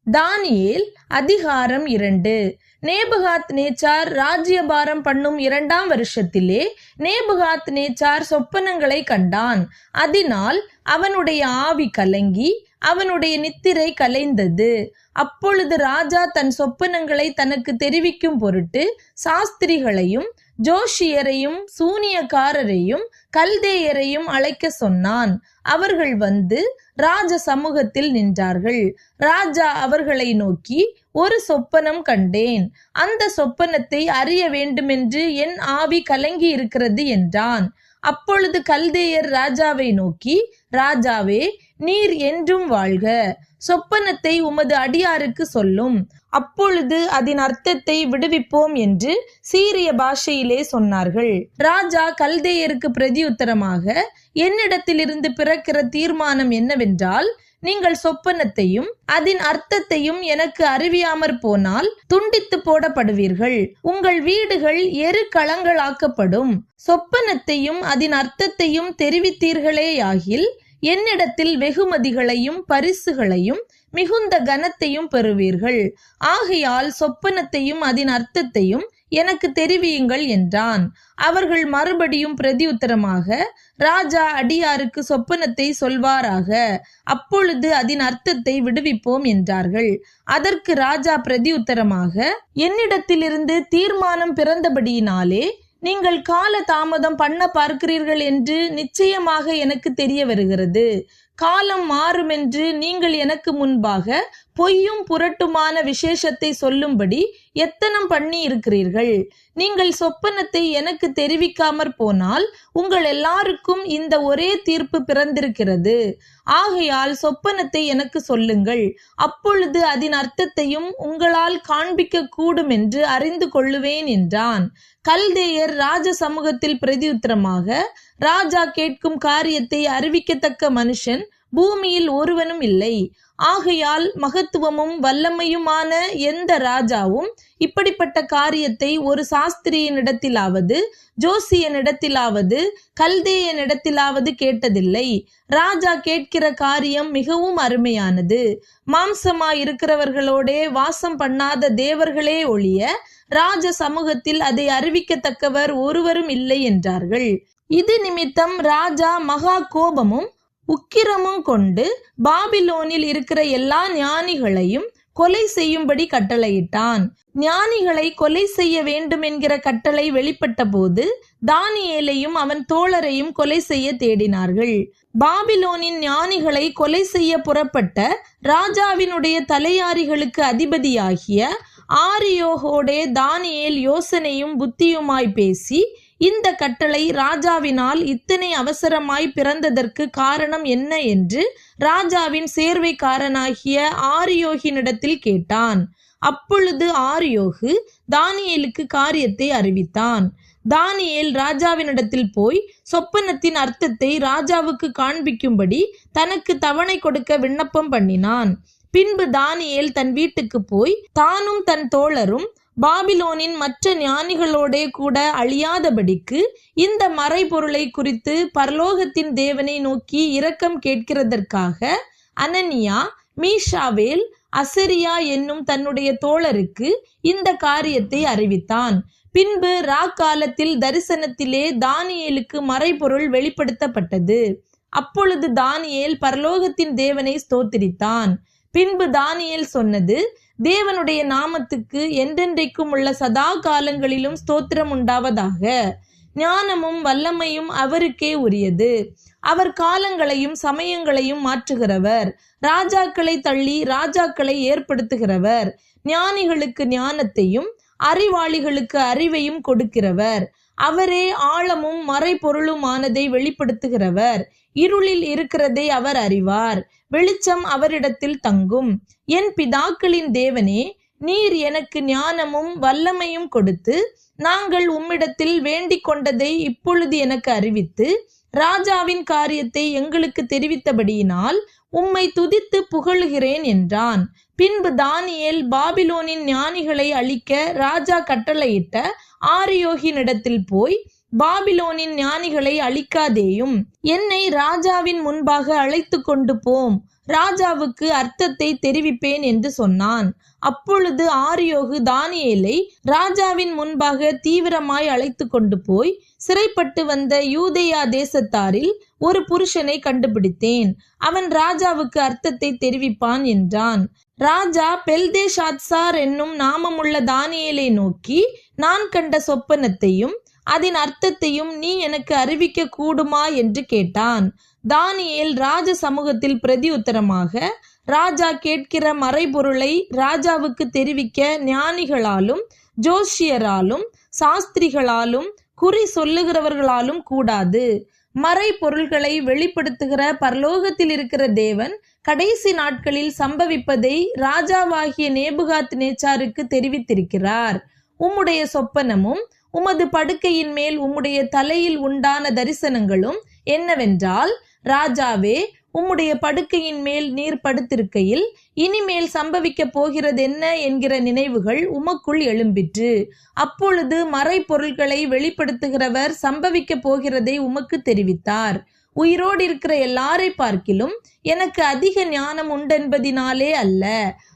தானியேல் அதிகாரம் 2. நேபுகாத் நேச்சார் ராஜ்யபாரம் பண்ணும் 2ஆம் வருஷத்திலே நேபுகாத் நேச்சார் சொப்பனங்களை கண்டான். அதனால் அவனுடைய ஆவி கலங்கி அவனுடைய நித்திரை கலைந்தது. அப்பொழுது ராஜா தன் சொப்பனங்களை தனக்கு தெரிவிக்கும் பொருட்டு சாஸ்திரிகளையும் ஜோஷியரையும் சூனியக்காரரையும் கல்தேயரையும் அழைக்க சொன்னான். அவர்கள் வந்து ராஜ சமூகத்தில் நின்றார்கள். ராஜா அவர்களை நோக்கி, ஒரு சொப்பனம் கண்டேன், அந்த சொப்பனத்தை அறிய வேண்டுமென்று என் ஆவி கலங்கி இருக்கிறது என்றான். அப்பொழுது கல்தேயர் ராஜாவை நோக்கி, ராஜாவே, நீர் என்றும் வாழ்க, சொப்பனத்தை உமது அடியாருக்கு சொல்லும், அப்பொழுது அதன் அர்த்தத்தை விடுவிப்போம் என்று சீரிய பாஷையிலே சொன்னார்கள். ராஜா கல்தேயருக்கு பிரதியுத்தரமாக, என்னிடத்திலிருந்து பிறக்கிற தீர்மானம் என்னவென்றால், நீங்கள் சொப்பனத்தையும் அதன் அர்த்தத்தையும் எனக்கு அறிவியாமற் போனால் துண்டித்து போடப்படுவீர்கள், உங்கள் வீடுகள் எரு களங்களாக்கப்படும். சொப்பனத்தையும் அதன் அர்த்தத்தையும் தெரிவித்தீர்களேயாகில் என்னிடத்தில் வெகுமதிகளையும் பரிசுகளையும் மிகுந்த கனத்தையும் பெறுவீர்கள். ஆகையால் சொப்பனத்தையும் அதன் அர்த்தத்தையும் எனக்கு தெரிவியுங்கள் என்றான். அவர்கள் மறுபடியும் பிரதியுத்தரமாக, ராஜா அடியாருக்கு சொப்பனத்தை சொல்வாராக, அப்பொழுது அதன் அர்த்தத்தை விடுவிப்போம் என்றார்கள். அதற்கு ராஜா பிரதியுத்தரமாக, என்னிடத்திலிருந்து தீர்மானம் பிறந்தபடியினாலே நீங்கள் கால தாமதம் பண்ண பார்க்கிறீர்கள் என்று நிச்சயமாக எனக்கு தெரிய வருகிறது. காலம் மாறும் என்று நீங்கள் எனக்கு முன்பாக பொய்யும் புரட்டுமான விசேஷத்தை சொல்லும்படி எத்தனம் பண்ணி இருக்கிறீர்கள். நீங்கள் சொப்பனத்தை எனக்கு தெரிவிக்காமற் போனால் உங்கள் எல்லாருக்கும் இந்த ஒரே தீர்ப்பு பிறந்திருக்கிறது. ஆகையால் சொப்பனத்தை எனக்கு சொல்லுங்கள், அப்பொழுது அதன் அர்த்தத்தையும் உங்களால் காண்பிக்க கூடும் என்று அறிந்து கொள்ளுவேன் என்றான். கல்தேயர் ராஜ சமூகத்தில் பிரதியுத்தரமாக, ராஜா கேட்கும் காரியத்தை அறிவிக்கத்தக்க மனுஷன் பூமியில் ஒருவனும் இல்லை. ஆகையால் மகத்துவமும் வல்லமையுமான எந்த ராஜாவும் இப்படிப்பட்ட காரியத்தை ஒரு சாஸ்திரியனிடத்திலாவது ஜோசியனிடத்திலாவது கல்தேயனிடத்திலாவது கேட்டதில்லை. ராஜா கேட்கிற காரியம் மிகவும் அருமையானது. மாம்சமாயிருக்கிறவர்களோடே வாசம் பண்ணாத தேவர்களே ஒழிய ராஜ சமூகத்தில் அதை அறிவிக்கத்தக்கவர் ஒருவரும் இல்லை என்றார்கள். இது நிமித்தம் ராஜா மகா கோபமும் உக்கிரமும் கொண்டு பாபிலோனில் இருக்கிற எல்லா ஞானிகளையும் கொலை செய்யும்படி கட்டளையிட்டான். ஞானிகளை கொலை செய்ய வேண்டும் என்கிற கட்டளை வெளிப்பட்ட போது தானியேலையும் அவன் தோழரையும் கொலை செய்ய தேடினார்கள். பாபிலோனின் ஞானிகளை கொலை செய்ய புறப்பட்ட ராஜாவினுடைய தலையாரிகளுக்கு அதிபதியாகிய ஆரியோகோடே தானியேல் யோசனையும் புத்தியுமாய் பேசி, இந்த கட்டளை ராஜாவினால் இத்தனை அவசரமாய் பிறந்ததற்கு காரணம் என்ன என்று ராஜாவின் சேர்வைக்காரனாகிய ஆரியோகினிடத்தில் கேட்டான். அப்பொழுது ஆரியோகு தானியேலுக்கு காரியத்தை அறிவித்தான். தானியேல் ராஜாவினிடத்தில் போய் சொப்பனத்தின் அர்த்தத்தை ராஜாவுக்கு காண்பிக்கும்படி தனக்கு தவணை கொடுக்க விண்ணப்பம் பண்ணினான். பின்பு தானியேல் தன் வீட்டுக்கு போய் தானும் தன் தோழரும் பாபிலோனின் மற்ற ஞானிகளோடே கூட அழியாதபடிக்கு இந்த மறைபொருளை குறித்து பரலோகத்தின் தேவனை நோக்கி இரக்கம் கேட்கிறதற்காக அனனியா, மீஷாவேல், அசரியா என்னும் தன்னுடைய தோழருக்கு இந்த காரியத்தை அறிவித்தான். பின்பு ராக்காலத்தில் தரிசனத்திலே தானியேலுக்கு மறைபொருள் வெளிப்படுத்தப்பட்டது. அப்பொழுது தானியேல் பரலோகத்தின் தேவனை ஸ்தோத்திரித்தான். பின்பு தானியேல் சொன்னது, தேவனுடைய நாமத்துக்கு என்றென்றைக்கும் உள்ள சதா காலங்களிலும் ஸ்தோத்திரம் உண்டாவதாக. ஞானமும் வல்லமையும் அவருக்கே உரியது. அவர் காலங்களையும் சமயங்களையும் மாற்றுகிறவர், ராஜாக்களை தள்ளி ராஜாக்களை ஏற்படுத்துகிறவர், ஞானிகளுக்கு ஞானத்தையும் அறிவாளிகளுக்கு அறிவையும் கொடுக்கிறவர். அவரே ஆழமும் மறைபொருளுமானதை வெளிப்படுத்துகிறவர். இருளில் இருக்கிறதை அவர் அறிவார், வெளிச்சம் அவரிடத்தில் தங்கும். என் பிதாக்களின் தேவனே, நீர் எனக்கு ஞானமும் வல்லமையும் கொடுத்து நாங்கள் உம்மிடத்தில் வேண்டிக் கொண்டதை இப்பொழுது எனக்கு அறிவித்து ராஜாவின் காரியத்தை எங்களுக்கு தெரிவித்தபடியினால் உம்மை துதித்து புகழுகிறேன் என்றான். பின்பு தானியேல் பாபிலோனின் ஞானிகளை அழிக்க ராஜா கட்டளையிட்ட ஆரியோகினிடத்தில் போய் பாபிலோனின் ஞானிகளை அழிக்காதேயும். என்னை ராஜாவின் முன்பாக அழைத்து கொண்டு போம், ராஜாவுக்கு அர்த்தத்தை தெரிவிப்பேன் என்று சொன்னான். அப்பொழுது ஆரியோகு தானியேலை ராஜாவின் முன்பாக தீவிரமாய் அழைத்து கொண்டு போய், சிறைப்பட்டு வந்த யூதேயா தேசத்தாரில் ஒரு புருஷனை கண்டுபிடித்தேன், அவன் ராஜாவுக்கு அர்த்தத்தை தெரிவிப்பான் என்றான். ராஜா பெல்தேஷாத்சார் என்னும் நாமமுள்ள தானியேலை நோக்கி, நான் கண்ட சொப்பனத்தையும் அதன் அர்த்தத்தையும் நீ எனக்கு அறிவிக்க கூடுமா என்று கேட்டான். தானியேல் ராஜ சமூகத்தில் பிரதியுத்தரமாக, ராஜா கேட்கிற மறைபொருளை ராஜாவுக்கு தெரிவிக்க ஞானிகளாலும் ஜோஷியராலும் சாஸ்திரிகளாலும் குறி சொல்லுகிறவர்களாலும் கூடாது. மறைபொருள்களை வெளிப்படுத்துகிற பரலோகத்தில் இருக்கிற தேவன் கடைசி நாட்களில் சம்பவிப்பதை ராஜாவாகிய நேபுகாத் நேச்சாருக்கு தெரிவித்திருக்கிறார். உம்முடைய சொப்பனமும் உமது படுக்கையின் மேல் உம்முடைய தலையில் உண்டான தரிசனங்களும் என்னவென்றால், ராஜாவே, உம்முடைய படுக்கையின் மேல் நீர் படுத்திருக்கையில் இனிமேல் சம்பவிக்க போகிறது என்ன என்கிற நினைவுகள் உமக்குள் எழும்பிற்று. அப்பொழுது மறைபொருள்களை வெளிப்படுத்துகிறவர் சம்பவிக்க போகிறதை உமக்கு தெரிவித்தார். உயிரோடு இருக்கிற எல்லாரை பார்க்கிலும் எனக்கு அதிக ஞானம் உண்டென்பதினாலே அல்ல,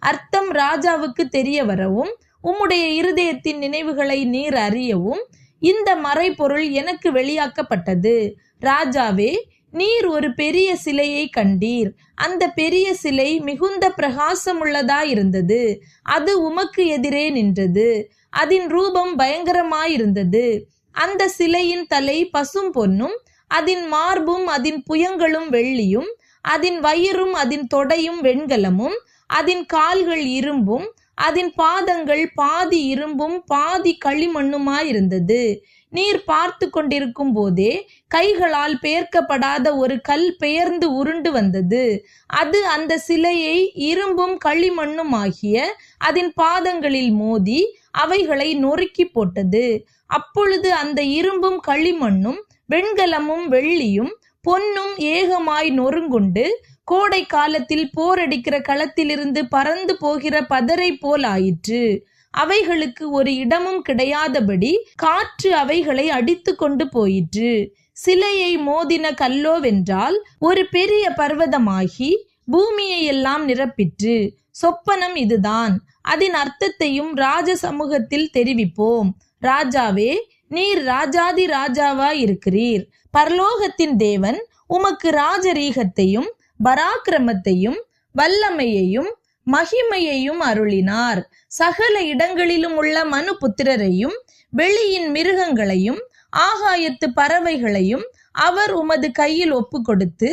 அர்த்தம் ராஜாவுக்கு தெரிய வரவும் உம்முடைய இருதயத்தின் நினைவுகளை நீர் அறியவும் இந்த மறைபொருள் எனக்கு வெளியாக்கப்பட்டது. ராஜாவே, நீர் ஒரு பெரிய சிலையை கண்டீர். அந்த பெரிய சிலை மிகுந்த பிரகாசமுள்ளதாயிருந்தது. அது உமக்கு எதிரே நின்றது. அதன் ரூபம் பயங்கரமாயிருந்தது. அந்த சிலையின் தலை பசும் பொன்னும், அதன் மார்பும் அதன் புயங்களும் வெள்ளியும், அதன் வயிறும் அதன் தொடையும் வெண்கலமும், அதன் கால்கள் இரும்பும், அதன் பாதங்கள் பாதி இரும்பும் பாதி களிமண்ணுமாயிருந்தது. நீர் பார்த்து கொண்டிருக்கும் போதே கைகளால் பெயர்க்கப்படாத ஒரு கல் பெயர்ந்து உருண்டு வந்தது. அது அந்த சிலையை இரும்பும் களிமண்ணுமாகிய அதன் பாதங்களில் மோதி அவைகளை நொறுக்கி போட்டது. அப்பொழுது அந்த இரும்பும் களிமண்ணும் வெண்கலமும் வெள்ளியும் பொன்னும் ஏகமாய் நொறுங்குண்டு கோடை காலத்தில் போரடிக்கிற களத்திலிருந்து பறந்து போகிற பதரை போல் ஆயிற்று. அவைகளுக்கு ஒரு இடமும் கிடையாதபடி காற்று அவைகளை அடித்து கொண்டு போயிற்று. சிலையை மோதின கல்லோவென்றால் ஒரு பெரிய பர்வதமாகி பூமியை எல்லாம் நிரப்பிற்று. சொப்பனம் இதுதான். அதன் அர்த்தத்தையும் ராஜ சமூகத்தில் தெரிவிப்போம். ராஜாவே, நீர் ராஜாதி ராஜாவாய் இருக்கிறீர். பரலோகத்தின் தேவன் உமக்கு ராஜரீகத்தையும் பராக்கிரமத்தையும் வல்லமையையும் மகிமையையும் அருளினார். சகல இடங்களிலும் உள்ள மனு புத்திரரையும் வெளியின் மிருகங்களையும் ஆகாயத்து பறவைகளையும் அவர் உமது கையில் ஒப்பு கொடுத்து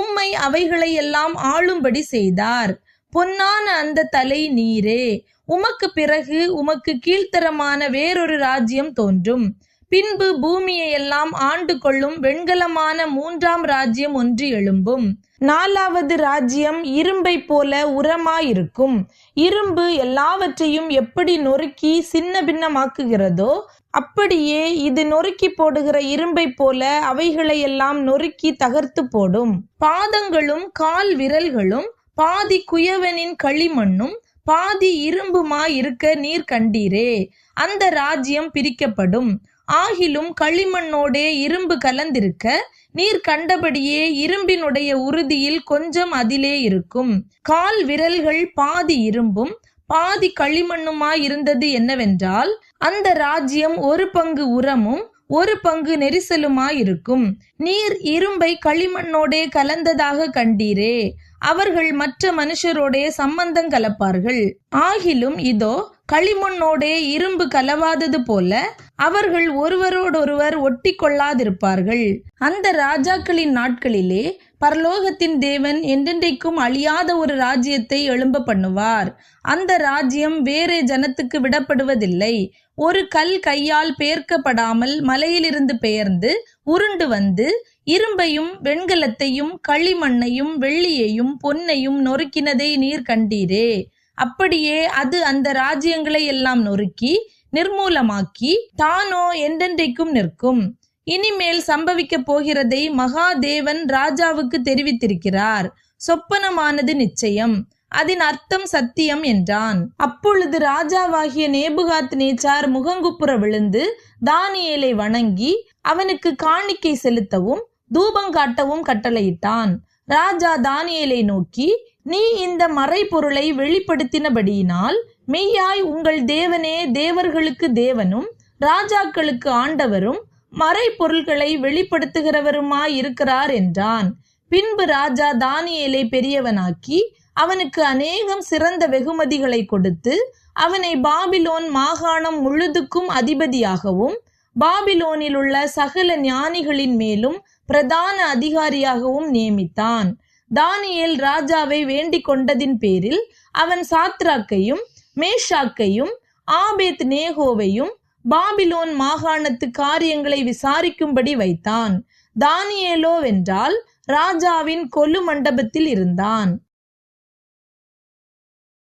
உம்மை அவைகளை எல்லாம் ஆளும்படி செய்தார். பொன்னான அந்த தலை நீரே. உமக்கு பிறகு உமக்கு கீழ்த்தரமான வேறொரு ராஜ்யம் தோன்றும். பின்பு பூமியை எல்லாம் ஆண்டு கொள்ளும் வெண்கலமான மூன்றாம் ராஜ்யம் ஒன்று எழும்பும். 4வது ராஜ்யம் இரும்பை போல உரமாயிருக்கும். இரும்பு எல்லாவற்றையும் எப்படி நொறுக்கி சின்ன பின்னமாக்குகிறதோ அப்படியே இது நொறுக்கி போடுகிற இரும்பை போல அவைகளை எல்லாம் நொறுக்கி தகர்த்து போடும். பாதங்களும் கால் விரல்களும் பாதி குயவனின் களிமண்ணும் பாதி இரும்புமாயிருக்க நீர் கண்டீரே. அந்த ராஜ்யம் பிரிக்கப்படும். ஆகிலும் களிமண்ணோடே இரும்பு கலந்திருக்க நீர் கண்டபடியே இரும்பினுடைய உறுதியில் கொஞ்சம் அதிலே இருக்கும். கால் விரல்கள் பாதி இரும்பும் பாதி களிமண்ணுமாயிருந்தது என்னவென்றால், அந்த ராஜ்யம் ஒரு பங்கு உரமும் ஒரு பங்கு நெரிசலுமாயிருக்கும். நீர் இரும்பை களிமண்ணோடே கலந்ததாக கண்டீரே. அவர்கள் மற்ற மனுஷரோடே சம்பந்தம் கலப்பார்கள். ஆகிலும் இதோ களிமண்ணோடே இரும்பு கலவாதது போல அவர்கள் ஒருவரோடொருவர் ஒட்டி கொள்ளாதிருப்பார்கள். அந்த ராஜாக்களின் நாட்களிலே பரலோகத்தின் தேவன் என்றென்றைக்கும் அழியாத ஒரு ராஜ்யத்தை எழும்ப பண்ணுவார். அந்த ராஜ்யம் வேறே ஜனத்துக்கு விடப்படுவதில்லை. ஒரு கல் கையால் பெயர்க்கப்படாமல் மலையிலிருந்து பெயர்ந்து உருண்டு வந்து இரும்பையும் வெண்கலத்தையும் களிமண்ணையும் வெள்ளியையும் பொன்னையும் நொறுக்கினதை நீர் கண்டீரே. அப்படியே அது அந்த ராஜ்யங்களை எல்லாம் நொறுக்கி நிர்மூலமாக்கி தானோ என்றென்றைக்கும் நிற்கும். இனிமேல் சம்பவிக்க போகிறதை மகாதேவன் ராஜாவுக்கு தெரிவித்திருக்கிறார். சொப்பனமானது நிச்சயம். அதன் அர்த்தம் சத்தியம் என்றான். அப்பொழுது ராஜாவாகிய நேபுகாத் நேச்சார் முகங்குப்புற விழுந்து தானியேலை வணங்கி அவனுக்கு காணிக்கை செலுத்தவும் தூபம் காட்டவும் கட்டளையிட்டான். ராஜா தானியேலை நோக்கி, நீ இந்த மறைபொருளை வெளிப்படுத்தினபடியினால் மெய்யாய் உங்கள் தேவனே தேவர்களுக்கு தேவனும் ராஜாக்களுக்கு ஆண்டவரும் மறைபொருள்களை வெளிப்படுத்துகிறவருமாயிருக்கிறார் என்றான். பின்பு ராஜா தானியேலை பெரியவனாக்கி அவனுக்கு அநேகம் சிறந்த வெகுமதிகளை கொடுத்து அவனை பாபிலோன் மாகாணம் முழுதுக்கும் அதிபதியாகவும் பாபிலோனில் உள்ள சகல ஞானிகளின் மேலும் பிரதான அதிகாரியாகவும் நியமித்தான். தானியேல் ராஜாவை வேண்டிக் கொண்டதின் பேரில் அவன் சாத்ராக்கையும் மேஷாக்கையும் ஆபேத் நேகோவையும் பாபிலோன் மாகாணத்து காரியங்களை விசாரிக்கும்படி வைத்தான். தானியேலோ வென்றால் ராஜாவின் கொலு மண்டபத்தில் இருந்தான்.